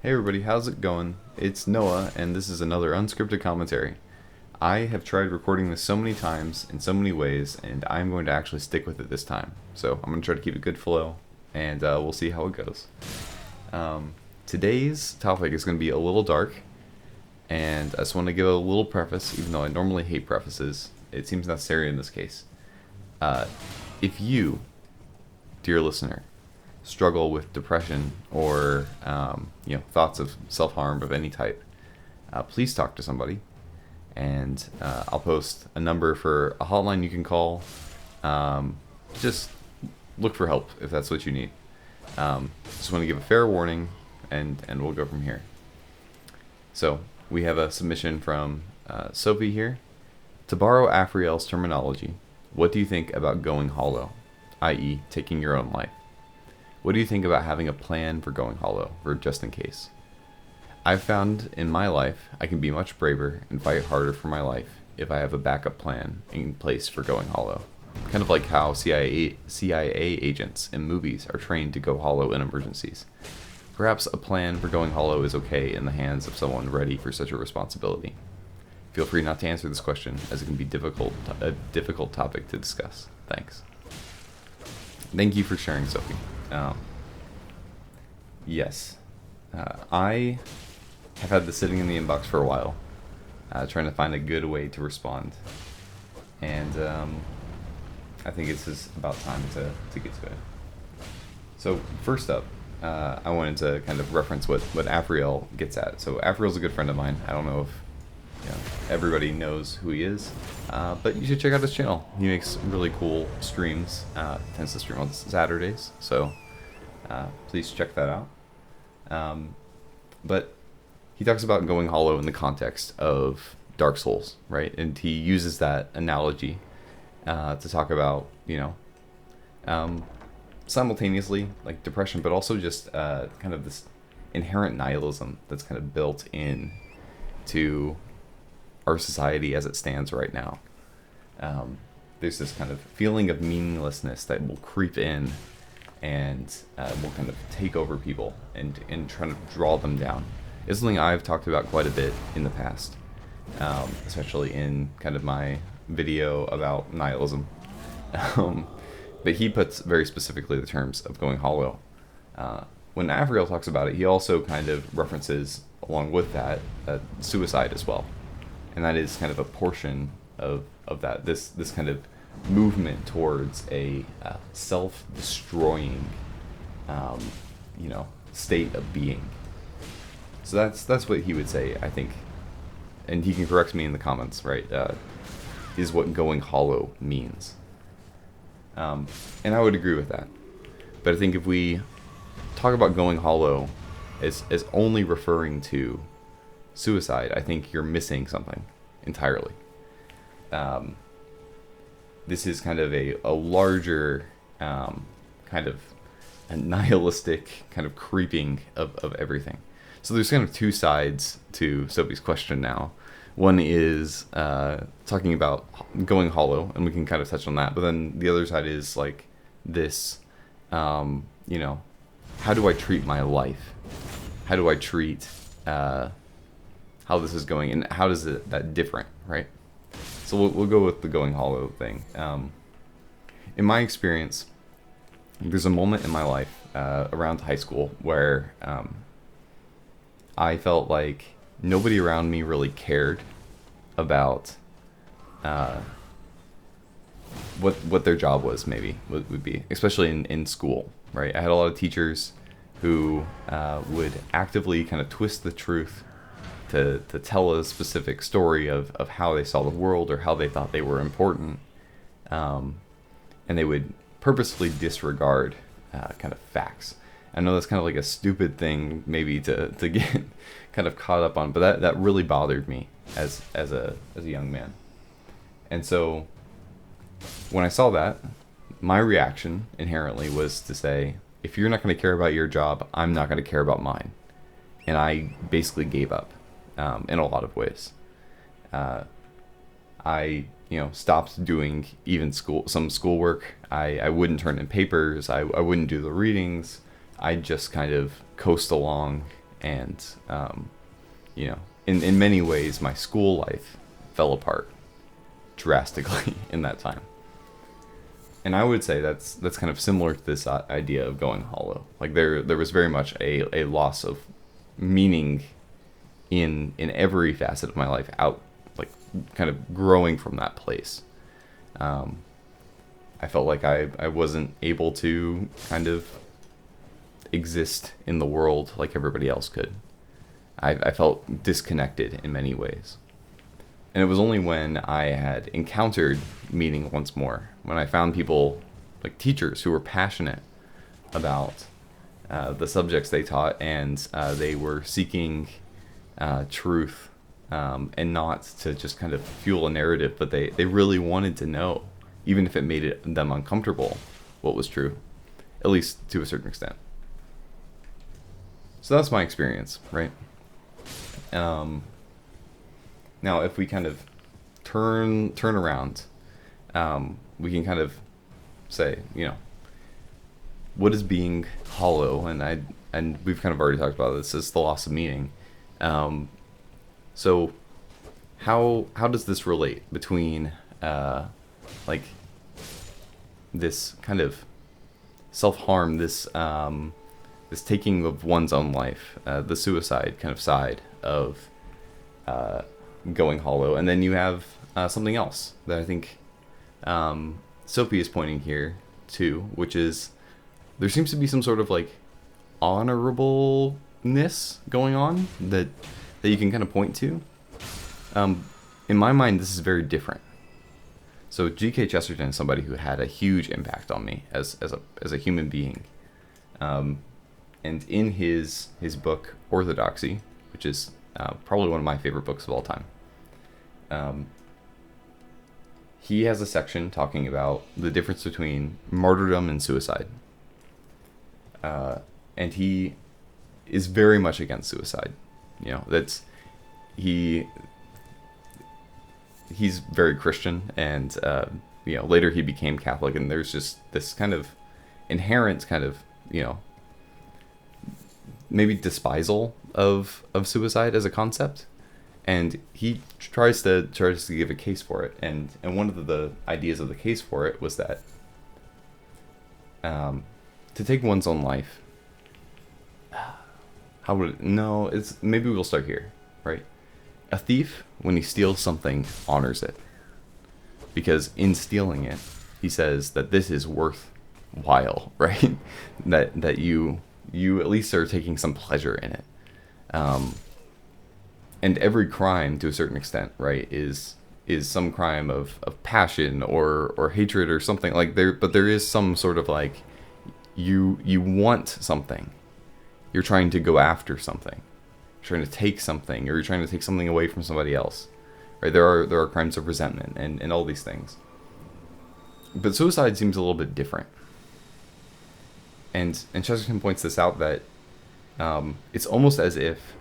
Hey everybody, how's it going? It's Noah, and this is another unscripted commentary. I have tried recording this so many times in so many ways, and I'm going to actually stick with it this time. So I'm going to try to keep a good flow, and we'll see how it goes. Today's topic is going to be a little dark, and I just want to give a little preface, even though I normally hate prefaces. It seems necessary in this case. Uh, if you, dear listener, struggle with depression or thoughts of self-harm of any type, please talk to somebody. And I'll post a number for a hotline you can call. Just look for help if that's what you need. Just want to give a fair warning, and we'll go from here. So we have a submission from Sophie here. To borrow Afriel's terminology, what do you think about going hollow, i.e. taking your own life? What do you think about having a plan for going hollow, for just in case? I've found in my life I can be much braver and fight harder for my life if I have a backup plan in place for going hollow. Kind of like how CIA agents in movies are trained to go hollow in emergencies. Perhaps a plan for going hollow is okay in the hands of someone ready for such a responsibility. Feel free not to answer this question, as it can be a difficult topic to discuss. Thanks. Thank you for sharing, Sophie. Yes. I have had this sitting in the inbox for a while, trying to find a good way to respond. And I think it's just about time to get to it. So first up, I wanted to kind of reference what Afriel gets at. So Afriel's a good friend of mine. I don't know if everybody knows who he is, but you should check out his channel. He makes really cool streams. Tends to stream on Saturdays, so please check that out. But he talks about going hollow in the context of Dark Souls, right? And he uses that analogy to talk about, simultaneously like depression, but also just kind of this inherent nihilism that's kind of built in to our society as it stands right now. There's this kind of feeling of meaninglessness that will creep in and will kind of take over people and try to draw them down. It's something I've talked about quite a bit in the past, especially in kind of my video about nihilism. But he puts very specifically the terms of going hollow. When Afriel talks about it, he also kind of references, along with that, suicide as well. And that is kind of a portion of that, this kind of movement towards a self-destroying, state of being. So that's what he would say, I think, and he can correct me in the comments, right? Is what going hollow means, and I would agree with that. But I think if we talk about going hollow as only referring to suicide, I think you're missing something entirely. This is kind of a larger kind of a nihilistic kind of creeping of everything. So there's kind of two sides to Sophie's question now. One is talking about going hollow, and we can kind of touch on that. But then the other side is like this, how do I treat my life? How do I treat how this is going, and how does that different, right? So we'll go with the going hollow thing. In my experience, there's a moment in my life around high school where I felt like nobody around me really cared about what their job was, maybe would be, especially in school, right? I had a lot of teachers who would actively kind of twist the truth to tell a specific story of how they saw the world or how they thought they were important, and they would purposefully disregard kind of facts. I know that's kind of like a stupid thing maybe to get kind of caught up on, but that really bothered me as a young man. And so when I saw that, my reaction inherently was to say, if you're not going to care about your job, I'm not going to care about mine. And I basically gave up in a lot of ways. I stopped doing even some schoolwork. I wouldn't turn in papers. I wouldn't do the readings. I just kind of coast along and in many ways my school life fell apart drastically in that time. And I would say that's kind of similar to this idea of going hollow. Like there was very much a loss of meaning in every facet of my life, out like kind of growing from that place. I felt like I wasn't able to kind of exist in the world like everybody else could. I felt disconnected in many ways. And it was only when I had encountered meaning once more, when I found people, like teachers, who were passionate about the subjects they taught, and they were seeking truth, and not to just kind of fuel a narrative, but they really wanted to know, even if it made them uncomfortable, what was true, at least to a certain extent. So that's my experience, right? Now, if we kind of turn around, we can kind of say, what is being hollow? And we've kind of already talked about this. It's the loss of meaning. So, how does this relate between like this kind of self-harm, this taking of one's own life, the suicide kind of side of going hollow, and then you have something else that I think Sophie is pointing here to, which is there seems to be some sort of like honorableness going on that you can kind of point to. In my mind, this is very different. So G.K. Chesterton is somebody who had a huge impact on me as a human being, and in his book Orthodoxy, which is probably one of my favorite books of all time, he has a section talking about the difference between martyrdom and suicide, and he is very much against suicide. He's very Christian, and later he became Catholic, and there's just this kind of inherent kind of maybe despisal of suicide as a concept, and he tries to give a case for it, and one of the ideas of the case for it was that to take one's own life, maybe we'll start here, right? A thief, when he steals something, honors it, because in stealing it, he says that this is worthwhile, right? that you at least are taking some pleasure in it. And every crime, to a certain extent, right, is some crime of passion or hatred or something like there. But there is some sort of like you want something, you're trying to go after something, you're trying to take something, or you're trying to take something away from somebody else, right? There are crimes of resentment and all these things. But suicide seems a little bit different. And Chesterton points this out, that it's almost as if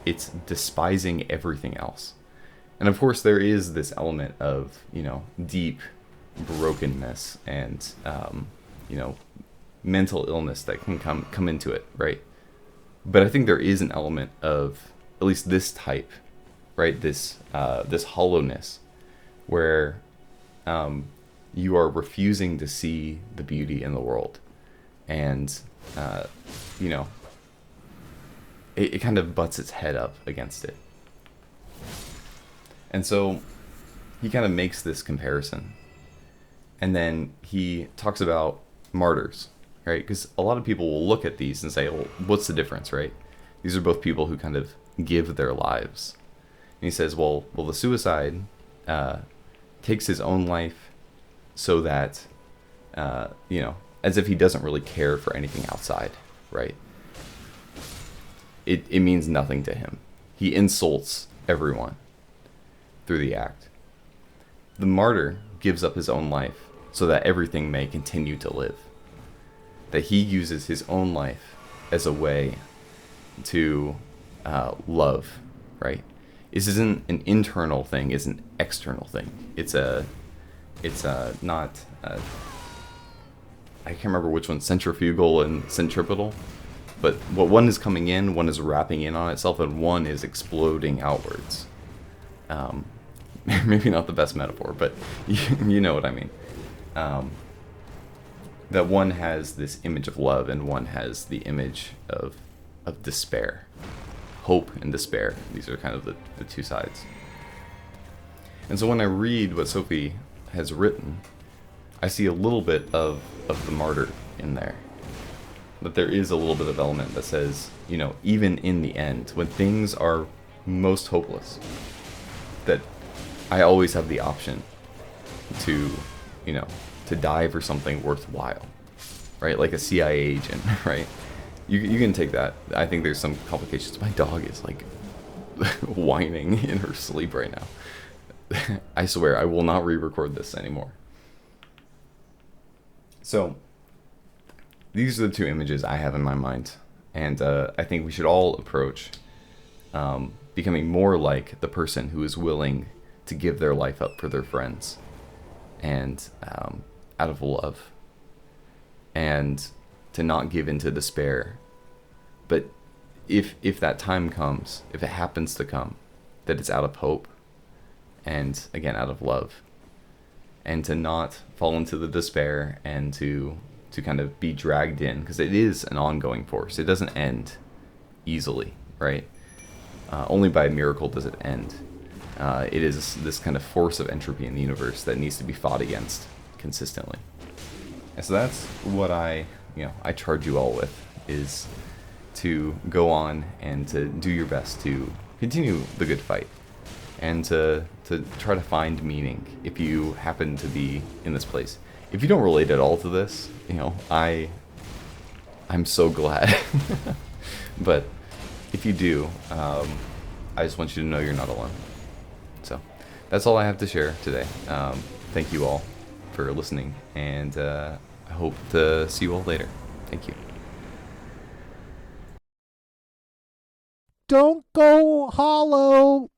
it's despising everything else. And of course there is this element of, deep brokenness and, mental illness that can come into it, right? But I think there is an element of at least this type, right? This hollowness where you are refusing to see the beauty in the world. And, it kind of butts its head up against it. And so he kind of makes this comparison. And then he talks about martyrs, right? Because a lot of people will look at these and say, well, what's the difference, right? These are both people who kind of give their lives. And he says, well, the suicide takes his own life so that, as if he doesn't really care for anything outside, right? It means nothing to him. He insults everyone through the act. The martyr gives up his own life so that everything may continue to live. That he uses his own life as a way to love, right? This isn't an internal thing, it's an external thing. It's not, I can't remember which one, centrifugal and centripetal. But what one is coming in, one is wrapping in on itself, and one is exploding outwards. Um, maybe not the best metaphor, but you know what I mean. Um, that one has this image of love, and one has the image of despair. Hope and despair. These are kind of the two sides. And so when I read what Sophie has written, I see a little bit of the martyr in there. But there is a little bit of element that says, you know, even in the end, when things are most hopeless, that I always have the option to, you know, to die for something worthwhile, right? Like a CIA agent, right? You can take that. I think there's some complications. My dog is like whining in her sleep right now. I swear I will not re-record this anymore. So these are the two images I have in my mind, and I think we should all approach becoming more like the person who is willing to give their life up for their friends, and out of love, and to not give into despair. But if that time comes, if it happens to come, that it's out of hope, and again out of love, and to not fall into the despair, and to kind of be dragged in, because it is an ongoing force. It doesn't end easily, right? Only by a miracle does it end. It is this kind of force of entropy in the universe that needs to be fought against consistently. And so that's what I charge you all with, is to go on and to do your best to continue the good fight, and to try to find meaning if you happen to be in this place. If you don't relate at all to this, I'm so glad. But if you do, I just want you to know you're not alone. So that's all I have to share today. Thank you all for listening, and I hope to see you all later. Thank you. Don't go hollow.